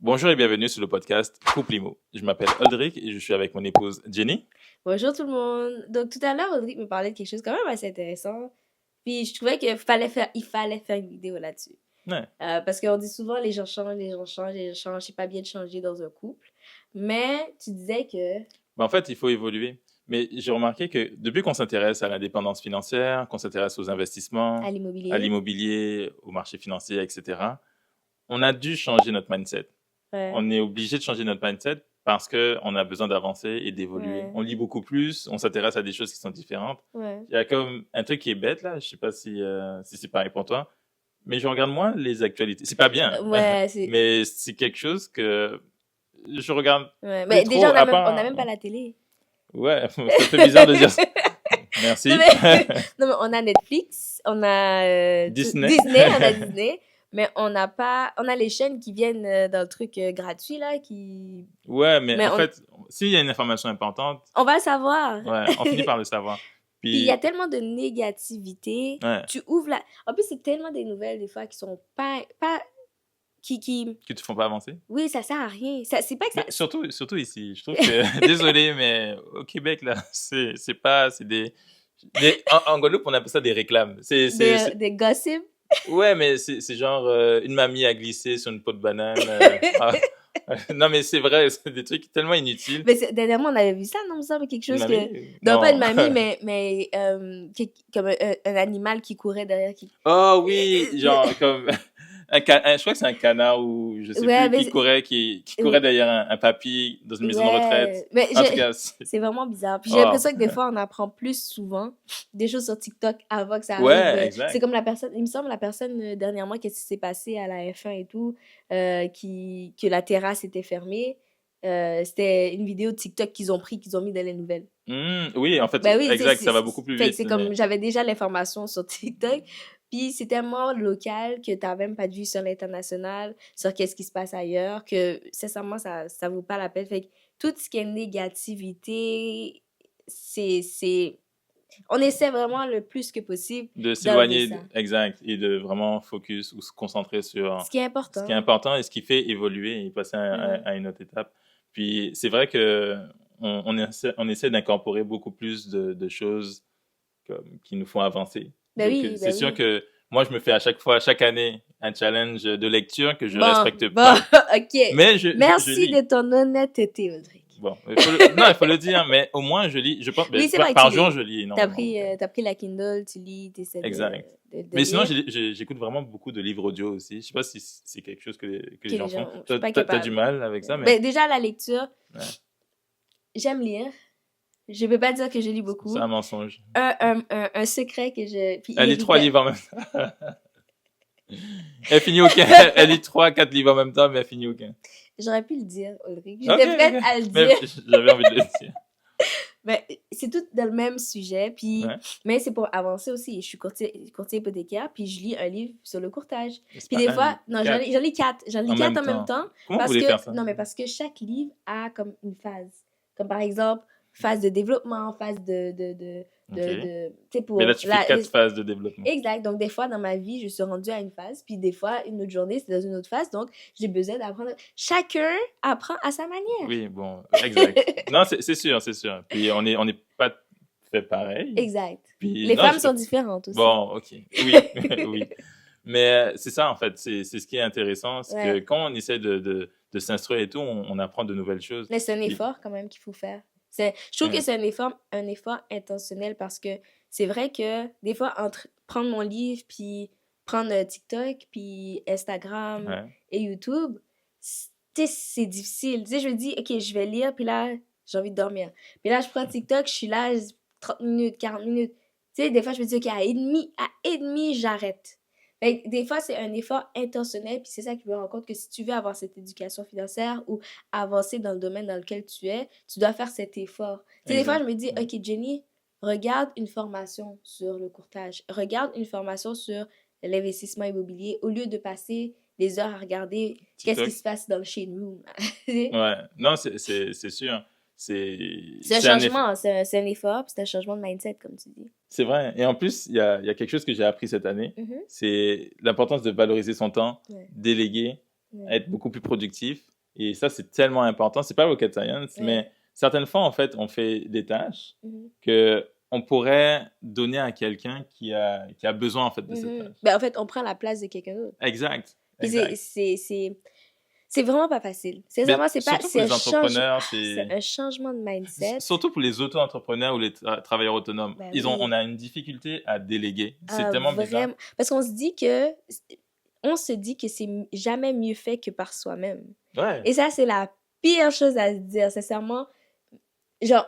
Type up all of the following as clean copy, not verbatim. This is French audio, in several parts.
Bonjour et bienvenue sur le podcast Couple Imo. Je m'appelle Audric et je suis avec mon épouse Jenny. Bonjour tout le monde. Donc tout à l'heure, Audric me parlait de quelque chose quand même assez intéressant. Puis je trouvais il fallait faire une vidéo là-dessus. Ouais. Parce qu'on dit souvent les gens changent, les gens changent, les gens changent. C'est pas bien de changer dans un couple. Mais tu disais que... En fait, il faut évoluer. Mais j'ai remarqué que depuis qu'on s'intéresse à l'indépendance financière, qu'on s'intéresse aux investissements, À l'immobilier. à l'immobilier, au marché financier, etc., on a dû changer notre mindset. Ouais. On est obligé de changer notre mindset parce qu'on a besoin d'avancer et d'évoluer. Ouais. On lit beaucoup plus, on s'intéresse à des choses qui sont différentes. Ouais. Il y a comme un truc qui est bête, là, je sais pas si c'est pareil pour toi, mais je regarde moins les actualités. C'est pas bien, Ouais, mais c'est quelque chose que je regarde ouais. plus Mais trop, déjà, à on part... n'a même pas la télé. Ouais, ça fait bizarre de dire ça. Merci. Non, mais on a Netflix, on a Disney. on a Disney, mais on n'a pas... On a les chaînes qui viennent dans le truc gratuit, là, qui... Ouais, mais en on- fait, s'il y a une information importante, On va le savoir. ouais, on finit par le savoir. Puis il y a Puis, tellement de négativité. ouais, Tu ouvres la... En plus, c'est tellement des nouvelles, des fois, qui sont pas... qui... que tu font pas avancer. Oui, ça sert à rien. C'est pas que ça... Mais surtout ici, je trouve que, désolé, mais au Québec, là, c'est pas, c'est en Guadeloupe, on appelle ça des réclames. Des gossips. Ouais, mais c'est genre, une mamie a glissé sur une peau de banane. Non, mais c'est vrai, c'est des trucs tellement inutiles. Mais dernièrement, on avait vu ça, non, il me semble, quelque chose Une que... mamie? Non, pas une mamie, mais comme un animal qui courait derrière. Oh oui, genre, comme, je crois que c'est un canard ou je sais Ouais, plus, mais qui courait derrière un papy dans une maison de retraite. Mais En tout cas, c'est vraiment bizarre. Puis j'ai Oh. l'impression que des fois, on apprend plus souvent des choses sur TikTok avant que ça arrive. Ouais, exact. C'est comme la personne, il me semble, la personne dernièrement, qu'est-ce qui s'est passé à la F1 et tout, que la terrasse était fermée. C'était une vidéo de TikTok qu'ils ont mis dans les nouvelles. Oui, en fait, Ben oui, exact, ça va beaucoup plus vite. C'est comme, j'avais déjà l'information sur TikTok, puis c'est tellement local que t'as même pas de vue sur l'international, sur qu'est-ce qui se passe ailleurs, que sincèrement, ça vaut pas la peine. Fait que tout ce qui est négativité, on essaie vraiment le plus que possible De s'éloigner, d'enlever exact, et de vraiment focus ou se concentrer sur ce qui est important. ce qui est important et ce qui fait évoluer et passer à une autre étape. Puis c'est vrai que on essaie d'incorporer beaucoup plus de choses qui nous font avancer. Ben Donc, oui, c'est sûr que moi, je me fais chaque année, un challenge de lecture que je respecte bon, pas. ok. Mais Merci je lis. de ton honnêteté, Audrey. Bon, il faut le dire, mais au moins je lis. Je pense, Oui, c'est vrai, par tu jour, lis. je lis énormément. T'as pris la Kindle, tu lis, t'essaies Exact. de Mais sinon, lire. j'écoute vraiment beaucoup de livres audio aussi. Je sais pas si c'est quelque chose que les gens font. Je suis pas T'as capable. du mal avec ça, mais Ben, déjà, la lecture, ouais, j'aime lire. Je peux pas dire que je lis beaucoup. c'est un mensonge. Un secret que je... Puis Elle lit 3 livres en même temps. Elle finit aucun. Elle lit 3-4 livres en même temps, mais elle finit aucun. J'aurais pu le dire, Audrey. J'étais Ok, prête ok. à le Mais dire. j'avais envie de le dire. Ben, c'est tout dans le même sujet. Puis... Ouais. Mais c'est pour avancer aussi. Je suis courtier hypothécaire, puis je lis un livre sur le courtage. C'est Puis pas des un fois... livre, Non, quatre. j'en lis 4. J'en lis 4 en même temps. Comment vous Parce voulez que... faire ça? Non, mais parce que chaque livre a comme une phase. Comme par exemple, phase de développement, phase Ok. tu sais, pour... Mais là, tu fais 4 phases de développement. Exact. Donc, des fois, dans ma vie, je suis rendue à une phase, puis des fois, une autre journée, c'est dans une autre phase. Donc, j'ai besoin d'apprendre. Chacun apprend à sa manière. Oui, bon, exact. Non, c'est sûr, c'est sûr. Puis on est pas fait pareil. Exact. Puis, Les non, femmes sont différentes aussi. Bon, ok. Oui, oui. Mais c'est ça, en fait. C'est ce qui est intéressant. C'est que quand on essaie de s'instruire et tout, on apprend de nouvelles choses. Mais c'est un effort quand même qu'il faut faire. Je trouve que c'est un effort intentionnel parce que c'est vrai que des fois, entre prendre mon livre, puis prendre TikTok, puis Instagram et YouTube, c'est difficile. Tu sais, je me dis, OK, je vais lire, puis là, j'ai envie de dormir. Puis là, je prends TikTok, je suis là 30 minutes, 40 minutes. Tu sais, des fois, je me dis, OK, à et demi, j'arrête. Fait que des fois, c'est un effort intentionnel, puis c'est ça qui me rend compte que si tu veux avoir cette éducation financière ou avancer dans le domaine dans lequel tu es, tu dois faire cet effort. Tu sais, des fois, je me dis, OK, Jenny, regarde une formation sur le courtage, regarde une formation sur l'investissement immobilier, au lieu de passer des heures à regarder qu'est-ce qui se passe dans le shade room. Ouais, non, c'est sûr. C'est un changement, c'est un effort, puis c'est un changement de mindset, comme tu dis. C'est vrai. Et en plus, il y a quelque chose que j'ai appris cette année. C'est l'importance de valoriser son temps, déléguer, être beaucoup plus productif. Et ça, c'est tellement important. C'est pas rocket science, mais certaines fois, en fait, on fait des tâches que on pourrait donner à quelqu'un qui a besoin, en fait, de cette tâche. Ben, en fait, on prend la place de quelqu'un d'autre. Exact. Puis c'est vraiment pas facile. Sincèrement, c'est pas... Surtout pour les entrepreneurs, c'est un changement de mindset. Surtout pour les auto-entrepreneurs ou les travailleurs autonomes. Ben on a une difficulté à déléguer. C'est tellement bizarre. Parce qu'on se dit que c'est jamais mieux fait que par soi-même. Ouais. Et ça, c'est la pire chose à se dire, sincèrement. Genre,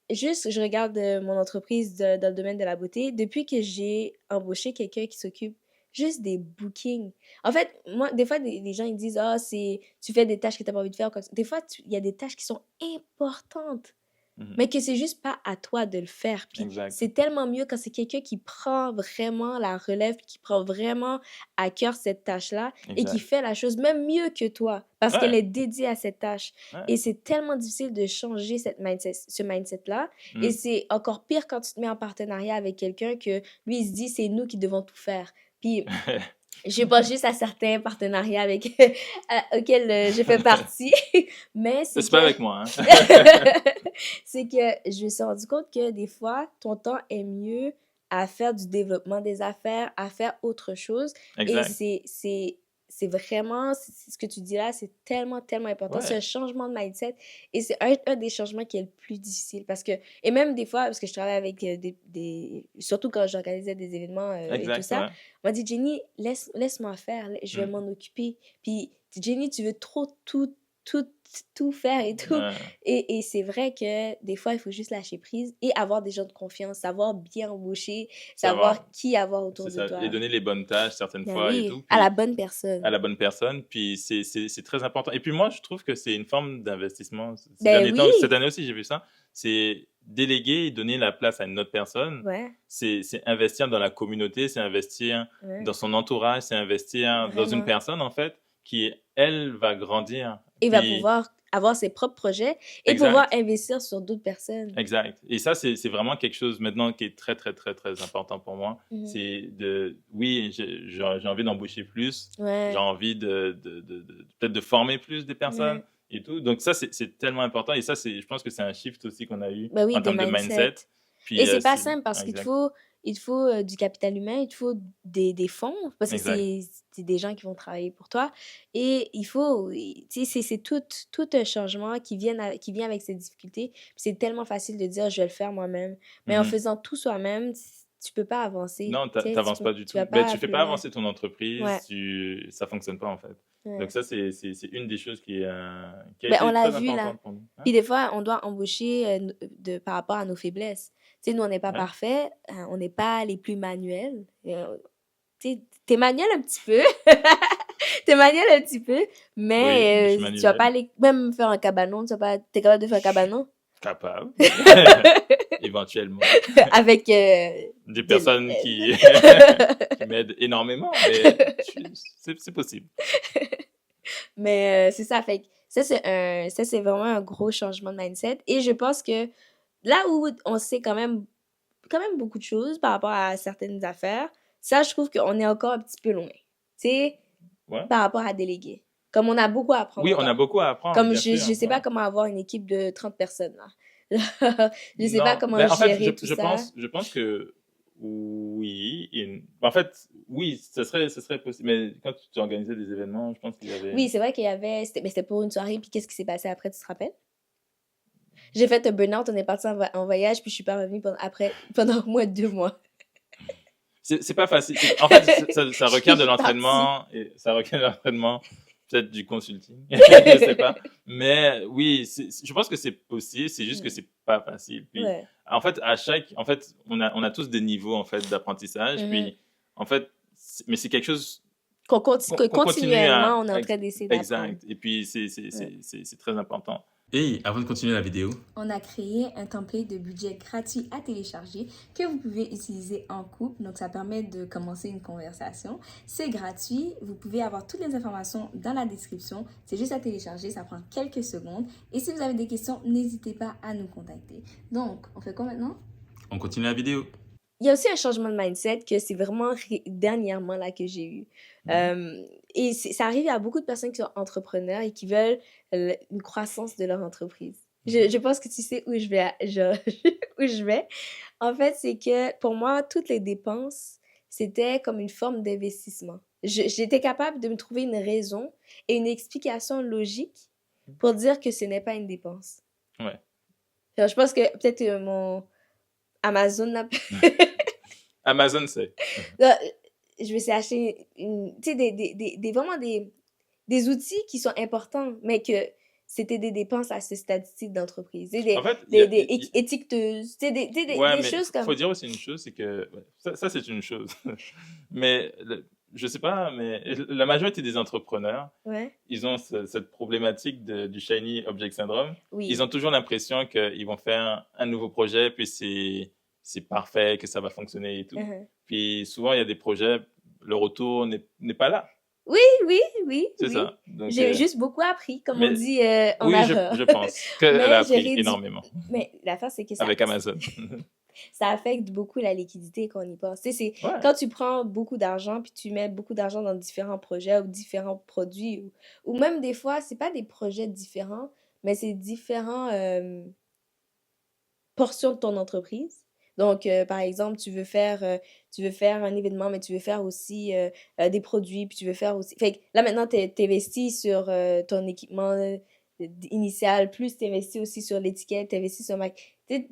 juste, je regarde mon entreprise dans le domaine de la beauté. Depuis que j'ai embauché quelqu'un qui s'occupe juste des bookings. En fait, moi, des fois, les gens, ils disent « Ah, tu fais des tâches que tu n'as pas envie de faire. » Des fois, il y a des tâches qui sont importantes, mais que c'est juste pas à toi de le faire. Puis c'est tellement mieux quand c'est quelqu'un qui prend vraiment la relève, puis qui prend vraiment à cœur cette tâche-là et qui fait la chose même mieux que toi parce qu'elle est dédiée à cette tâche. Et c'est tellement difficile de changer ce mindset-là. Et c'est encore pire quand tu te mets en partenariat avec quelqu'un que lui, il se dit « C'est nous qui devons tout faire. » Puis, je pense juste à certains partenariats auxquels je fais partie, mais c'est pas avec moi, hein? C'est que je me suis rendu compte que des fois, ton temps est mieux à faire du développement des affaires, à faire autre chose. Exact. Et c'est vraiment, ce que tu dis là, c'est tellement, tellement important. C'est un changement de mindset et c'est un des changements qui est le plus difficile parce que, et même des fois, parce que je travaille avec surtout quand j'organisais des événements et tout ça, on m'a dit, Jenny, laisse-moi faire, je vais m'en occuper. Puis, Jenny, tu veux trop tout faire et tout. Et c'est vrai que des fois, il faut juste lâcher prise et avoir des gens de confiance, savoir bien embaucher, savoir qui avoir autour de toi. Et donner les bonnes tâches certaines fois et tout. Puis, à la bonne personne. À la bonne personne. Puis c'est très important. Et puis moi, je trouve que c'est une forme d'investissement. Cette année aussi, j'ai vu ça. C'est déléguer et donner la place à une autre personne. C'est investir dans la communauté, c'est investir dans son entourage, c'est investir dans une personne, en fait, qui, elle, va grandir. Et va pouvoir avoir ses propres projets et pouvoir investir sur d'autres personnes. Exact. Et ça, c'est vraiment quelque chose maintenant qui est très, très, très, très important pour moi. C'est oui, j'ai envie d'embaucher plus. J'ai envie peut-être de former plus des personnes et tout. Donc ça, c'est tellement important. Et ça, je pense que c'est un shift aussi qu'on a eu en termes de mindset. Puis, et c'est pas simple parce qu'il te faut du capital humain, il te faut des fonds parce que c'est des gens qui vont travailler pour toi. Et il faut, tu sais, c'est tout un changement qui vient avec ces difficultés. Puis c'est tellement facile de dire je vais le faire moi-même. Mais en faisant tout soi-même, tu peux pas avancer. Non, tu n'avances pas du tout. Tu fais pas avancer ton entreprise, ça fonctionne pas en fait. Donc ça, c'est une des choses qui a été on l'a très vu, importante pour nous. Puis des fois, on doit embaucher par rapport à nos faiblesses. Tu sais, nous, on n'est pas parfaits, on n'est pas les plus manuels. Tu sais, t'es manuel un petit peu. Mais tu vas pas aller même faire un cabanon. T'es capable de faire un cabanon? Capable. Éventuellement. Avec des personnes qui m'aident énormément, mais c'est possible. Mais c'est ça, fait que ça c'est vraiment un gros changement de mindset. Et je pense que là où on sait quand même beaucoup de choses par rapport à certaines affaires, ça, je trouve qu'on est encore un petit peu loin. Tu sais, par rapport à déléguer. Comme on a beaucoup à apprendre. Oui, on a beaucoup à apprendre. Comme je sais pas comment avoir une équipe de 30 personnes, là. Je sais pas comment gérer tout ça. Je pense que oui. En fait, oui, ce serait possible. Mais quand tu organisais des événements, je pense qu'il y avait... Oui, c'est vrai qu'il y avait... Mais c'était pour une soirée, puis qu'est-ce qui s'est passé après, tu te rappelles? J'ai fait un burn-out, on est parti en voyage, puis je suis pas revenue pendant au moins 2 mois. C'est pas facile. En fait, ça requiert de l'entraînement. Et ça requiert de l'entraînement, peut-être du consulting. Je sais pas. Mais oui, je pense que c'est possible. C'est juste que c'est pas facile. Puis, en fait, on a tous des niveaux, en fait, d'apprentissage. Puis, en fait, mais c'est quelque chose continuellement, on est en train d'essayer d'apprendre. Exact. Et puis, c'est très important. Et avant de continuer la vidéo, on a créé un template de budget gratuit à télécharger que vous pouvez utiliser en couple. Donc, ça permet de commencer une conversation. C'est gratuit. Vous pouvez avoir toutes les informations dans la description. C'est juste à télécharger. Ça prend quelques secondes. Et si vous avez des questions, n'hésitez pas à nous contacter. Donc, on fait quoi maintenant? On continue la vidéo. il y a aussi un changement de mindset que c'est vraiment dernièrement là que j'ai eu. Et ça arrive à beaucoup de personnes qui sont entrepreneurs et qui veulent une croissance de leur entreprise. Je pense que tu sais où je vais, où je vais. En fait, c'est que pour moi, toutes les dépenses, c'était comme une forme d'investissement. J'étais capable de me trouver une raison et une explication logique pour dire que ce n'est pas une dépense. Ouais. Alors, je pense que peut-être mon Amazon n'a Amazon, c'est. Là, je me suis acheté tu sais, vraiment des outils qui sont importants, mais que c'était des dépenses à ce stade-ci d'entreprise. En fait, Des étiqueteuses, tu sais, ouais, des mais choses faut comme... dire aussi une chose, c'est que ouais, ça c'est une chose. Mais je sais pas, mais la majorité des entrepreneurs, Ouais, ils ont cette problématique du shiny object syndrome. Ils oui. ont toujours l'impression qu'ils vont faire un nouveau projet, puis c'est parfait, que ça va fonctionner et tout. Uh-huh. Puis souvent, il y a des projets, le retour n'est pas là. Oui, oui, oui, C'est oui. ça. Donc, J'ai juste beaucoup appris, comme on mais dit en oui, erreur. je pense qu'elle a Mais j'ai appris réduit... énormément Mais l'affaire, c'est que avec Amazon. ça affecte beaucoup la liquidité quand on y pense. Tu sais, c'est Ouais. quand tu prends beaucoup d'argent puis tu mets beaucoup d'argent dans différents projets ou différents produits ou même des fois, c'est pas des projets différents, mais c'est différents portions de ton entreprise. Donc, par exemple, tu veux faire un événement, mais tu veux faire aussi des produits, puis tu veux faire aussi... Fait que là, maintenant, t'investis sur ton équipement initial, plus t'investis aussi sur l'étiquette, t'investis sur...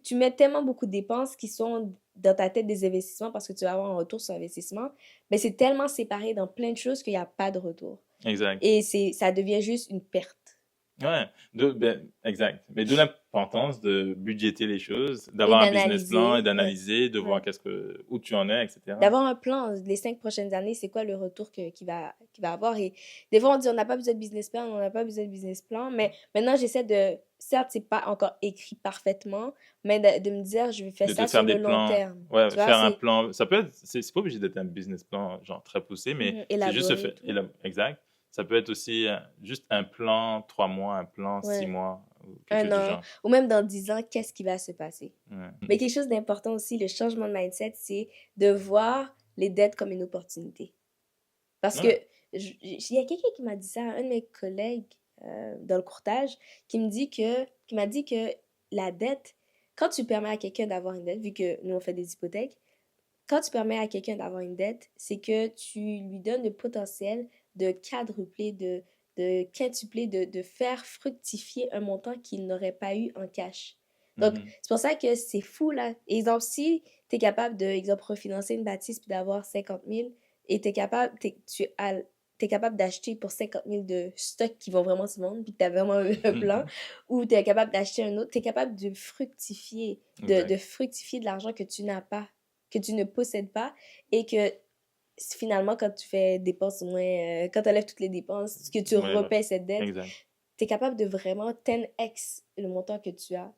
Tu mets tellement beaucoup de dépenses qui sont dans ta tête des investissements parce que tu vas avoir un retour sur investissement, mais c'est tellement séparé dans plein de choses qu'il n'y a pas de retour. Exact. Et ça devient juste une perte. Ouais, exact. Mais d'où l'importance de budgéter les choses, Et d'avoir un business plan et d'analyser. d'analyser, de voir Ouais. où tu en es, etc. D'avoir un plan, les 5 prochaines années, c'est quoi le retour qu'il va avoir. Et des fois, on dit on n'a pas besoin de business plan, on n'a pas besoin de business plan. Mais maintenant, j'essaie de, certes, c'est pas encore écrit parfaitement, mais de me dire, je vais faire De ça te faire sur des le long plans, terme. ouais, Tu vois, faire un c'est plan. Ça peut être, c'est pas obligé d'être un business plan genre très poussé, mais c'est juste se élaboré et faire, tout. exact. Ça peut être aussi juste un plan 3 mois, un plan 6 mois, ou quelque chose Un du an. genre. Ou même dans 10 ans, qu'est-ce qui va se passer? Ouais. Mais quelque chose d'important aussi, le changement de mindset, c'est de voir les dettes comme une opportunité. Parce que Ouais. il y a quelqu'un qui m'a dit ça, un de mes collègues dans le courtage, qui m'a dit que la dette, quand tu permets à quelqu'un d'avoir une dette, vu que nous on fait des hypothèques, quand tu permets à quelqu'un d'avoir une dette, c'est que tu lui donnes le potentiel de quadrupler, de quintupler, de faire fructifier un montant qu'il n'aurait pas eu en cash. Donc, c'est pour ça que c'est fou, là. Exemple, si tu es capable de, exemple, refinancer une bâtisse puis d'avoir 50 000 et t'es capable d'acheter pour 50 000 de stocks qui vont vraiment se vendre puis que tu as vraiment un plan, ou tu es capable d'acheter un autre, tu es capable de fructifier, de fructifier de l'argent que tu n'as pas, que tu ne possèdes pas et que finalement, quand tu fais dépenses moins, quand tu enlèves toutes les dépenses, que tu Ouais, repaies cette dette, exact. tu es capable de vraiment 10x le montant que tu as.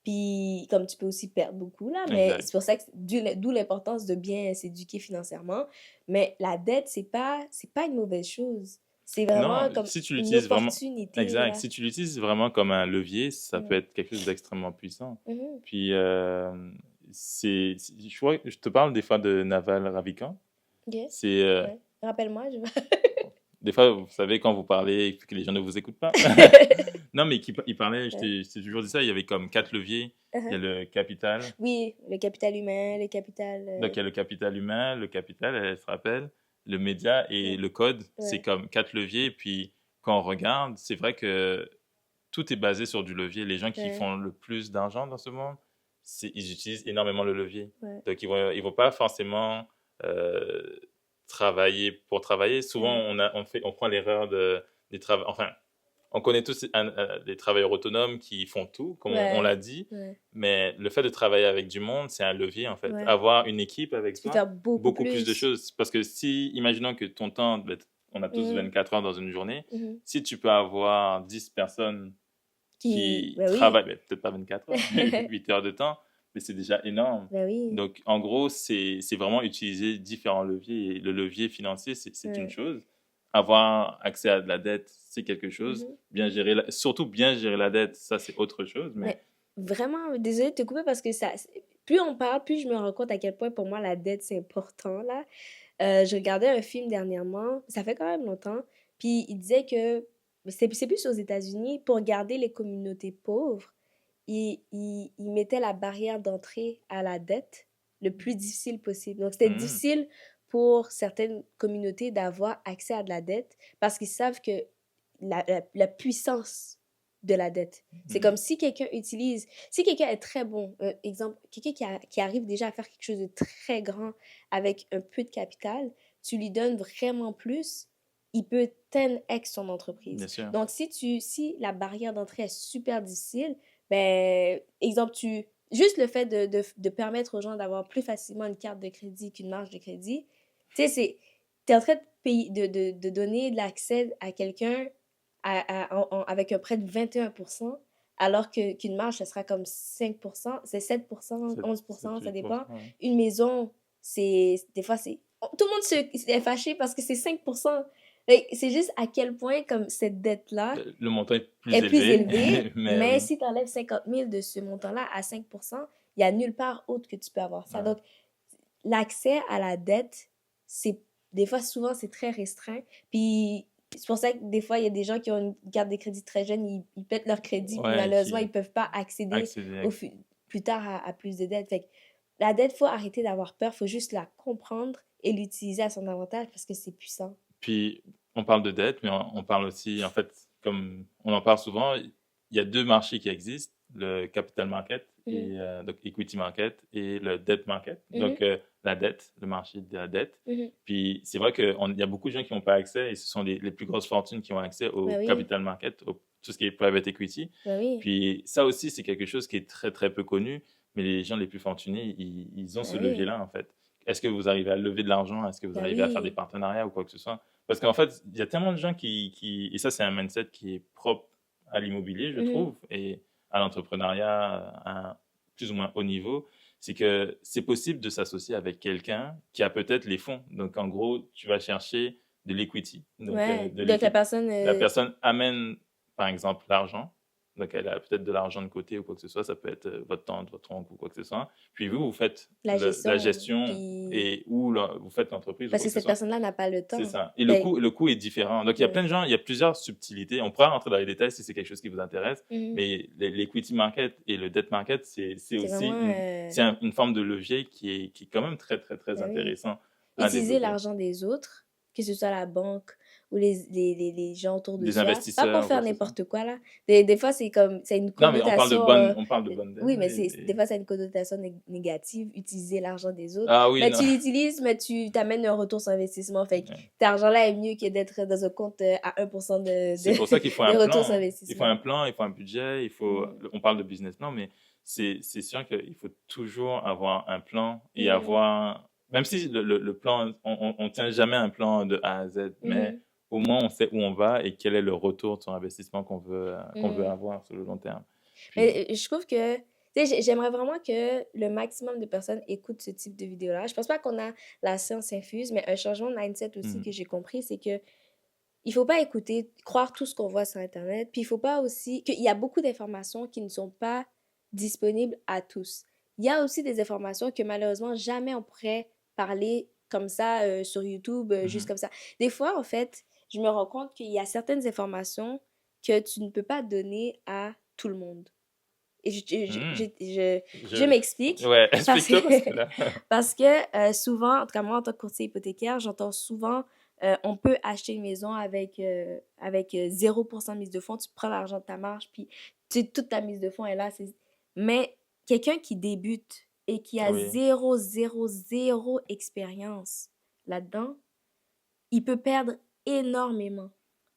Puis, comme tu peux aussi perdre beaucoup, là, mais Exact. c'est pour ça que d'où l'importance de bien s'éduquer financièrement. Mais la dette, c'est pas une mauvaise chose. C'est vraiment Non, comme si tu une l'utilises vraiment, opportunité, exact. là. Si tu l'utilises vraiment comme un levier, ça peut être quelque chose d'extrêmement puissant. Mhm. Puis, je te parle des fois de Naval Ravikant. Ok. C'est, Ouais. Rappelle-moi, des fois, vous savez, quand vous parlez, il faut que les gens ne vous écoutent pas. Non, mais il parlait, je t'ai toujours dit ça, il y avait comme 4 leviers. Il y a le capital. Oui, le capital humain, le capital... Donc, il y a le capital humain, le capital, elle se rappelle, le média et le code. C'est comme 4 leviers. Et puis, quand on regarde, c'est vrai que tout est basé sur du levier. Les gens qui font le plus d'argent dans ce monde, ils utilisent énormément le levier. Donc, ils vont pas forcément travailler pour travailler. Souvent, on prend l'erreur des travailleurs. Enfin, on connaît tous des travailleurs autonomes qui font tout, comme on l'a dit. Mais le fait de travailler avec du monde, c'est un levier, en fait. Avoir une équipe avec tu peux toi, faire beaucoup plus de choses. Parce que imaginons que ton temps, on a tous 24 heures dans une journée. Si tu peux avoir 10 personnes qui travaillent, peut-être pas 24 heures, 8 heures de temps, mais c'est déjà énorme. Donc, en gros, c'est vraiment utiliser différents leviers. Et le levier financier, c'est une chose. Avoir accès à de la dette, c'est quelque chose. Bien surtout bien gérer la dette, ça, c'est autre chose. Mais vraiment, désolée de te couper parce que plus on parle, plus je me rends compte à quel point pour moi la dette c'est important là. Je regardais un film dernièrement, ça fait quand même longtemps, puis il disait que c'est plus aux États-Unis, pour garder les communautés pauvres, ils mettaient la barrière d'entrée à la dette le plus difficile possible. Donc c'était Hmm. difficile pour certaines communautés d'avoir accès à de la dette parce qu'ils savent que la puissance de la dette. C'est comme si quelqu'un utilise, si quelqu'un est très bon, exemple, quelqu'un qui arrive déjà à faire quelque chose de très grand avec un peu de capital, tu lui donnes vraiment plus, il peut 10x son Bien entreprise. sûr. Donc, si la barrière d'entrée est super difficile, ben, exemple, juste le fait de permettre aux gens d'avoir plus facilement une carte de crédit qu'une marge de crédit, tu sais, t'es en train de, payer, de donner de l'accès à quelqu'un avec un prêt de 21%, alors qu'une marge, ça sera comme 5%, c'est 7%, 11%, ça 7-8%, dépend. ouais. Une maison, des fois, tout le monde est fâché parce que c'est 5%. C'est juste à quel point, comme cette dette-là Le montant est plus est plus élevé, élevée, mais mais oui. si tu enlèves 50 000 de ce montant-là à 5%, il n'y a nulle part autre que tu peux avoir ça. Ouais. Donc, l'accès à la dette, c'est des fois, souvent, c'est très restreint. Puis, c'est pour ça que des fois, il y a des gens qui ont une carte de crédit très jeune, ils pètent leur crédit, puis Ouais, malheureusement, ils qui ne peuvent pas accéder accéder. plus tard à plus de dettes. Fait que la dette, il faut arrêter d'avoir peur, il faut juste la comprendre et l'utiliser à son avantage parce que c'est puissant. Puis, on parle de dette, mais on parle aussi, en fait, comme on en parle souvent, il y a deux marchés qui existent, le capital market, et, donc equity market, et le debt market. Donc, la dette, le marché de la dette. Puis, c'est vrai qu'il y a beaucoup de gens qui n'ont pas accès, et ce sont les plus grosses fortunes qui ont accès au Ben oui, capital market, tout ce qui est private equity. ben oui, Puis, ça aussi, c'est quelque chose qui est très, très peu connu, mais les gens les plus fortunés, ils ont ce ben oui, levier-là, en fait. Est-ce que vous arrivez à lever de l'argent? Est-ce que vous ben arrivez à faire des oui. partenariats ou quoi que ce soit? Parce qu'en fait, il y a tellement de gens et ça, c'est un mindset qui est propre à l'immobilier, je trouve, et à l'entrepreneuriat à un plus ou moins haut niveau. C'est que c'est possible de s'associer avec quelqu'un qui a peut-être les fonds. Donc, en gros, tu vas chercher de l'equity. Donc, Ouais. de Donc, la l'équipe. personne, La personne amène, par exemple, l'argent. Donc, elle a peut-être de l'argent de côté ou quoi que ce soit. Ça peut être votre tante, votre oncle ou quoi que ce soit. Puis vous faites la la gestion, gestion puis... vous faites l'entreprise ou Parce quoi que que ce cette soit. personne-là n'a pas le C'est temps. ça. Et Fait... le coût est différent. Donc, il y a plein de gens, il y a plusieurs subtilités. On pourra rentrer dans les détails si c'est quelque chose qui vous intéresse. Mais l'equity market et le debt market, c'est C'est aussi vraiment... une forme de levier qui est quand même très, très, très Ben oui. intéressant à Utiliser développer. l'argent des autres, que ce soit la banque ou les gens autour de Des soi, pas investisseurs pour ou quoi faire que ce soit. n'importe quoi, là. Des fois, c'est comme... C'est une Non, mais on parle de connotation... bonne dette. oui, mais des fois, c'est une connotation négative, utiliser l'argent des autres. Ah oui, Mais non. tu l'utilises, mais tu t'amènes un retour sur investissement. Fait que Ouais. cet argent-là est mieux que d'être dans un compte à 1% C'est pour ça qu'il faut de un retour sur plan. Il faut investissement. un plan, il faut un budget, on parle de business plan, mais c'est sûr qu'il faut toujours avoir un plan et avoir, même si le plan, on tient jamais un plan de A à Z, mais au moins on sait où on va et quel est le retour sur investissement qu'on veut avoir sur le long terme. Puis, Mais je trouve que, tu sais, j'aimerais vraiment que le maximum de personnes écoutent ce type de vidéo-là. Je pense pas qu'on a la science infuse, mais un changement de mindset aussi que j'ai compris, c'est que il faut pas croire tout ce qu'on voit sur Internet, puis il faut pas aussi, qu'il y a beaucoup d'informations qui ne sont pas disponibles à tous. Il y a aussi des informations que malheureusement jamais on pourrait parler comme ça sur YouTube, juste comme ça. Des fois, en fait, je me rends compte qu'il y a certaines informations que tu ne peux pas donner à tout le monde. Et je m'explique. Ouais, Parce explique-toi parce que que, là. parce que souvent, en tout cas moi, en tant que courtier hypothécaire, j'entends souvent on peut acheter une maison avec 0% de mise de fonds. Tu prends l'argent de ta marge, puis toute ta mise de fonds est là. Mais quelqu'un qui débute et qui a Oui. zéro expérience là-dedans, il peut perdre énormément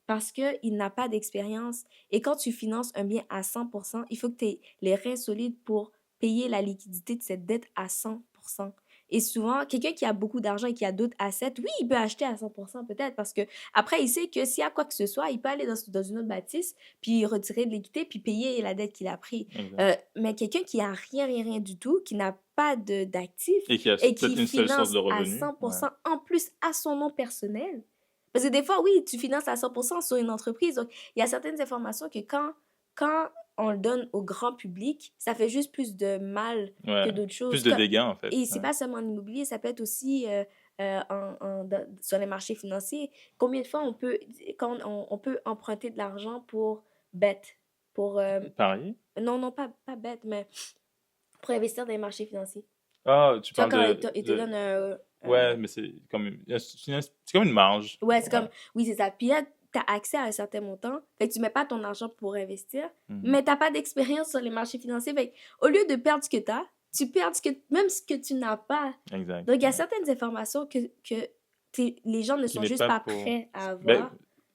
parce qu'il n'a pas d'expérience. Et quand tu finances un bien à 100%, il faut que tu aies les reins solides pour payer la liquidité de cette dette à 100%. Et souvent, quelqu'un qui a beaucoup d'argent et qui a d'autres assets, oui, il peut acheter à 100% peut-être parce que après il sait que s'il y a quoi que ce soit, il peut aller dans une autre bâtisse, puis retirer de l'équité, puis payer la dette qu'il a pris. Mais quelqu'un qui a rien du tout, qui n'a pas d'actifs Et qui a et peut-être qui une seule source finance de à revenus. 100% en plus à son nom personnel, parce que des fois, oui, tu finances à 100% sur une entreprise. Donc, il y a certaines informations que quand on le donne au grand public, ça fait juste plus de mal que Ouais. d'autres Plus choses. de dégâts, en fait. Et c'est Ouais. pas seulement en immobilier, ça peut être aussi sur les marchés financiers. Combien de fois on peut emprunter de l'argent pour bête, pour Pareil? non, pas bête, mais pour investir dans les marchés financiers. Ah, tu Tu vois, parles quand de, ils te donnent Ouais, mais c'est comme c'est comme une marge. ouais, c'est Ouais. comme, oui, c'est ça. Puis là, tu as accès à un certain montant. Fait que tu mets pas ton argent pour investir, Mhm. mais t'as pas d'expérience sur les marchés financiers. Fait que, au lieu de perdre ce que tu as, tu perds même ce que tu n'as pas. Exact. Donc, il y a Ouais. certaines informations que les gens ne Qui sont n'est juste pas pas pour... prêts à Ben, avoir.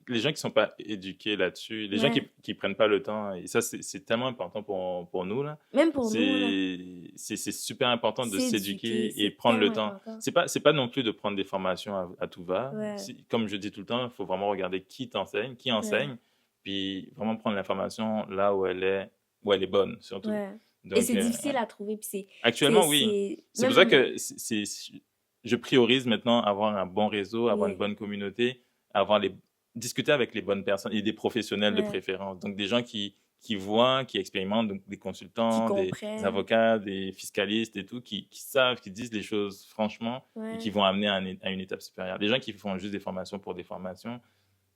les gens qui sont pas éduqués là-dessus, les gens Ouais. qui prennent pas le temps, et ça, c'est tellement important pour nous, là. Même pour nous, là, C'est super important de s'éduquer, s'éduquer et c'est prendre le tellement temps. important. C'est pas non plus de prendre des formations à tout va. Ouais, Comme je dis tout le temps, il faut vraiment regarder qui t'enseigne, qui ouais, enseigne, puis vraiment prendre l'information là où elle est bonne, surtout. ouais. Et Donc, c'est ouais. difficile à trouver. Puis Actuellement, oui. C'est pour ça même, que je priorise maintenant avoir un bon réseau, avoir une oui, bonne communauté, discuter avec les bonnes personnes et des professionnels de ouais, préférence. Donc, des gens qui voient, qui expérimentent, donc des qui consultants, des comprennent. avocats, des fiscalistes et tout, qui savent, qui disent les choses franchement et qui Ouais, vont amener à une étape supérieure. Des gens qui font juste des formations pour des formations,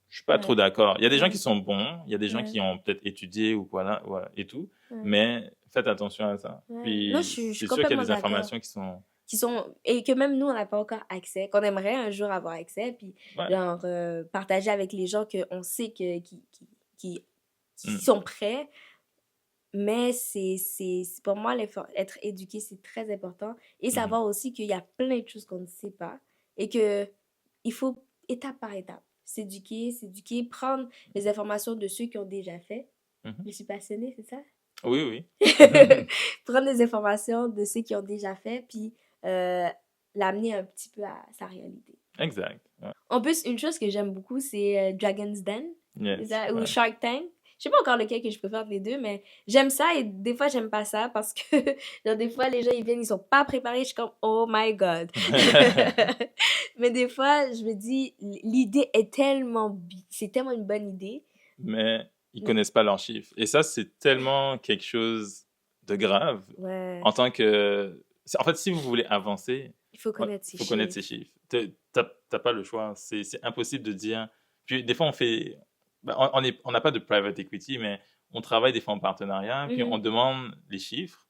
je suis pas trop ouais, d'accord. Il y a des gens ouais, qui sont bons, il y a des gens ouais, qui ont peut-être étudié ou voilà, et tout, ouais. mais faites attention à ça. Ouais. Non, Puis je suis c'est sûr qu'il y a complètement des d'accord. informations qui sont... Et que même nous, on n'a pas encore accès, qu'on aimerait un jour avoir accès, puis Ouais. genre partager avec les gens qu'on sait qui Mm. sont prêts. Mais pour moi, être éduqué, c'est très important. Et Mhm. savoir aussi qu'il y a plein de choses qu'on ne sait pas et que il faut étape par étape s'éduquer, prendre les informations de ceux qui ont déjà fait. Mhm. Je suis passionnée, c'est ça? Oui, oui. Prendre les informations de ceux qui ont déjà fait, puis l'amener un petit peu à sa réalité. Exact. Ouais. En plus, une chose que j'aime beaucoup, c'est Dragon's Den, Yes. ou Ouais. Shark Tank. Je sais pas encore lequel que je préfère les deux, mais j'aime ça et des fois, j'aime pas ça parce que genre, des fois, les gens, ils viennent, ils sont pas préparés. Je suis comme, oh my God. Mais des fois, je me dis, l'idée est c'est tellement une bonne idée. Mais ils connaissent pas leurs chiffres. Et ça, c'est tellement quelque chose de grave. Ouais, En tant que... En fait, si vous voulez avancer, il faut connaître ses il faut connaître ses chiffres. chiffres. T'as pas le choix. C'est impossible de dire... Puis des fois, on n'a pas de private equity, mais on travaille des fois en partenariat, puis on Mhm. demande les chiffres.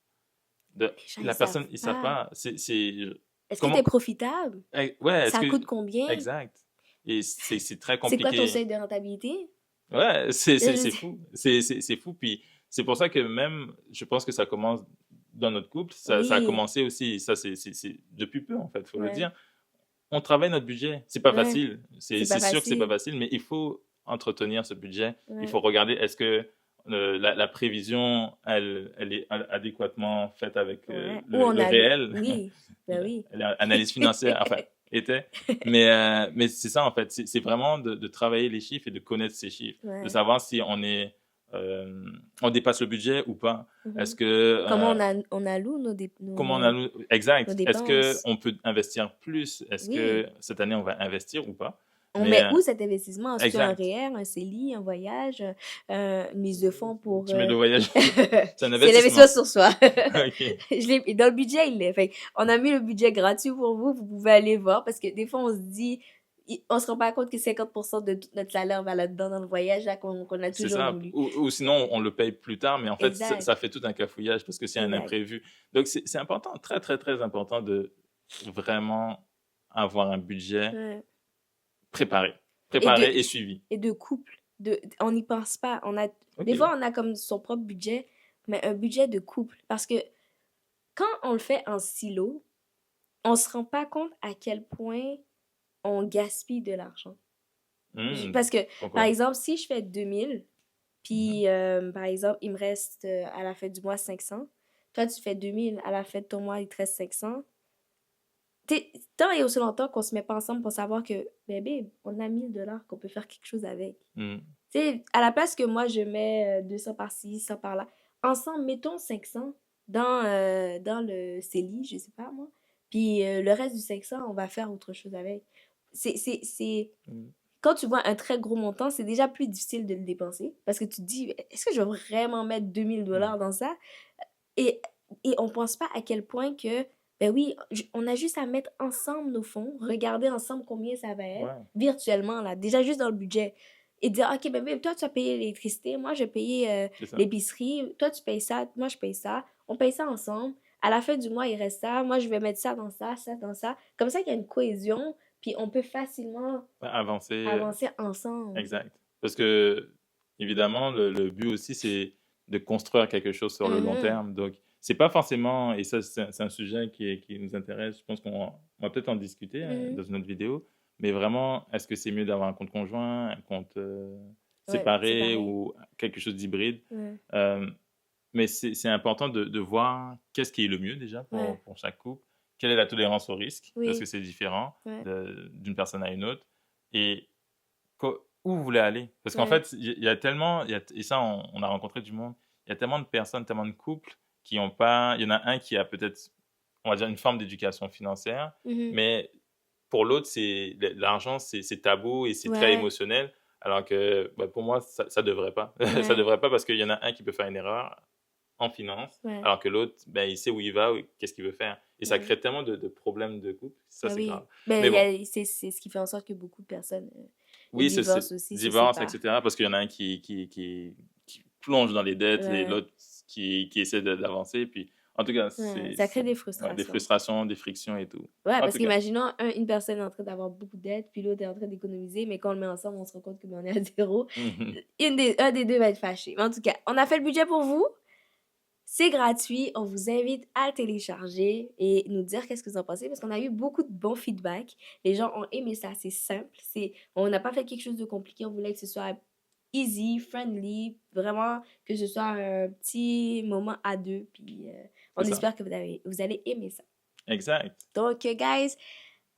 Les gens, La ils personne, savent ils savent pas. pas. Est-ce que Comment... t'es profitable? Ouais, est-ce Ça que... coûte combien? Exact. Et c'est très C'est quoi ton compliqué. seuil de rentabilité? Ouais, Je- c'est fou. C'est fou. Puis c'est pour ça que même, je pense que ça commence dans notre couple. Ça a Oui, commencé aussi, ça c'est depuis peu en fait, faut le ouais, dire. On travaille notre budget. C'est pas ouais. facile. C'est C'est pas sûr que c'est pas facile. facile, mais il faut entretenir ce budget. Il Ouais, faut regarder est-ce que la prévision, elle est adéquatement faite avec ouais. Ou le réel. Oui, ben oui. Analyse financière, enfin, était. Mais c'est ça, en fait. C'est vraiment de travailler les chiffres et de connaître ces chiffres. De Ouais. savoir si on dépasse le budget ou pas. Est-ce Mhm. que, Comment on alloue comment on a, nos exact. Est-ce que dépenses? on peut investir plus? Est-ce que Oui. cette année, on va investir ou pas? On Mais, met où cet investissement? Est-ce un exact. REER, un CELI, un voyage, une mise de fonds pour... Tu mets le voyage. C'est un C'est l'investissement investissement. sur soi. OK. Dans le budget, il est. Fait, on a mis le budget gratuit pour vous. Vous pouvez aller voir parce que des fois, on se dit, on se rend pas compte que 50% de tout notre salaire va là-dedans dans le voyage là, qu'on a C'est toujours ça. voulu. Ou sinon, on le paye plus tard, mais en fait, Exact. ça fait tout un cafouillage parce que c'est un Exact. imprévu. Donc, c'est important, très, très, très important de vraiment avoir un budget Ouais. préparé. Et Préparé de, et suivi. et de couple. On n'y pense pas. Des OK. fois, on a comme son propre budget, mais un budget de couple. Parce que quand on le fait en silo, on se rend pas compte à quel point on gaspille de l'argent. Parce que, par Pourquoi? exemple, si je fais 2000, Mhm. puis par exemple, il me reste à la fin du mois 500, toi, tu fais 2000, à la fin de ton mois, il te reste 500. Tant et aussi longtemps qu'on se met pas ensemble pour savoir que, bébé, on a 1000 $ qu'on peut faire quelque chose avec. Mhm. Tu sais, à la place que moi, je mets 200 par-ci, 100 par-là, ensemble, mettons 500 dans le CELI, je sais pas moi. Puis le reste du 500, on va faire autre chose avec. C'est... Mhm. quand tu vois un très gros montant, c'est déjà plus difficile de le dépenser parce que tu te dis, est-ce que je vais vraiment mettre 2000 $ dans ça? Et, et on pense pas à quel point que, ben oui, on a juste à mettre ensemble nos fonds, regarder ensemble combien ça va être, Ouais, virtuellement, là, déjà juste dans le budget. Et dire, OK, ben babe, toi, tu as payé l'électricité, moi, je vais payer c'est ça. l'épicerie, toi, tu payes ça, moi, je paye ça. On paye ça ensemble. À la fin du mois, il reste ça. Moi, je vais mettre ça dans ça dans ça. Comme ça, il y a une cohésion, puis on peut facilement Avancer, avancer ensemble. exact. Parce que, évidemment, le but aussi, c'est de construire quelque chose sur le long Mhm. terme. Donc, c'est pas forcément, et ça, c'est un sujet qui nous intéresse. Je pense qu'on va peut-être en discuter Mhm. dans une autre vidéo. Mais vraiment, est-ce que c'est mieux d'avoir un compte conjoint, un compte Ouais, c'est séparé pareil. ou quelque chose d'hybride? Ouais. Euh, mais c'est important de voir qu'est-ce qui est le mieux déjà Ouais. pour chaque couple. Quelle est la tolérance au risque? Parce que Oui. c'est différent Ouais. d'une personne à une autre. Et où vous voulez aller? Parce qu'en Ouais. fait, il y a tellement, et ça, on a rencontré du monde, il y a tellement de personnes, tellement de couples qui n'ont pas, il y en a un qui a peut-être, on va dire, une forme d'éducation financière, Mhm. mais pour l'autre, l'argent, c'est tabou et c'est très Ouais. émotionnel, alors que bah, pour moi, ça devrait pas. Ça Ouais. devrait pas parce qu'il y en a un qui peut faire une erreur en finance, Ouais. alors que l'autre, ben, il sait où il va, qu'est-ce qu'il veut faire. Et ça Ouais. crée tellement de problèmes de couple, ça Ah c'est oui. grave. Ben, Mais bon, c'est ce qui fait en sorte que beaucoup de personnes au oui, c'est divorce aussi se divorce, séparent. etc. Parce qu'il y en a un qui plonge dans les dettes et Ouais. l'autre qui essaie d'avancer. Puis, en tout cas, Ouais. Ça crée des ouais, des frustrations. frustrations, des frictions et tout. Ouais, En parce tout cas, qu'imaginons, une personne est en train d'avoir beaucoup de dettes, puis l'autre est en train d'économiser, mais quand on le met ensemble, on se rend compte que ben, on est à zéro. Un des deux va être fâché. Mais en tout cas, on a fait le budget pour vous. C'est gratuit. On vous invite à le télécharger et nous dire qu'est-ce que vous en pensez parce qu'on a eu beaucoup de bons feedbacks. Les gens ont aimé ça. C'est simple. On n'a pas fait quelque chose de compliqué. On voulait que ce soit easy, friendly, vraiment que ce soit un petit moment à deux. Puis c'est on ça. espère que vous allez aimer ça. Exact. Donc, guys,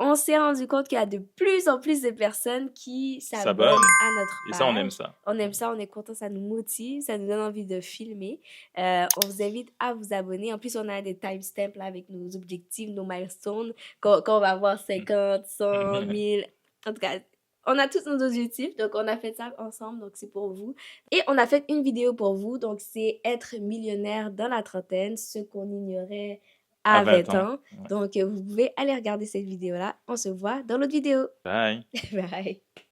on s'est rendu compte qu'il y a de plus en plus de personnes qui Ça s'abonnent bonne. à notre Et ça, on aime page. ça. On aime ça, on est content, ça nous motive, ça nous donne envie de filmer. On vous invite à vous abonner. En plus, on a des timestamps là, avec nos objectifs, nos milestones, quand on va avoir 50, 100, 1000. En tout cas, on a tous nos objectifs, donc on a fait ça ensemble, donc c'est pour vous. Et on a fait une vidéo pour vous, donc c'est être millionnaire dans la trentaine, ce qu'on ignorait À à 20 20 ans. ans. Ouais. Donc, vous pouvez aller regarder cette vidéo-là. On se voit dans l'autre vidéo. Bye. Bye.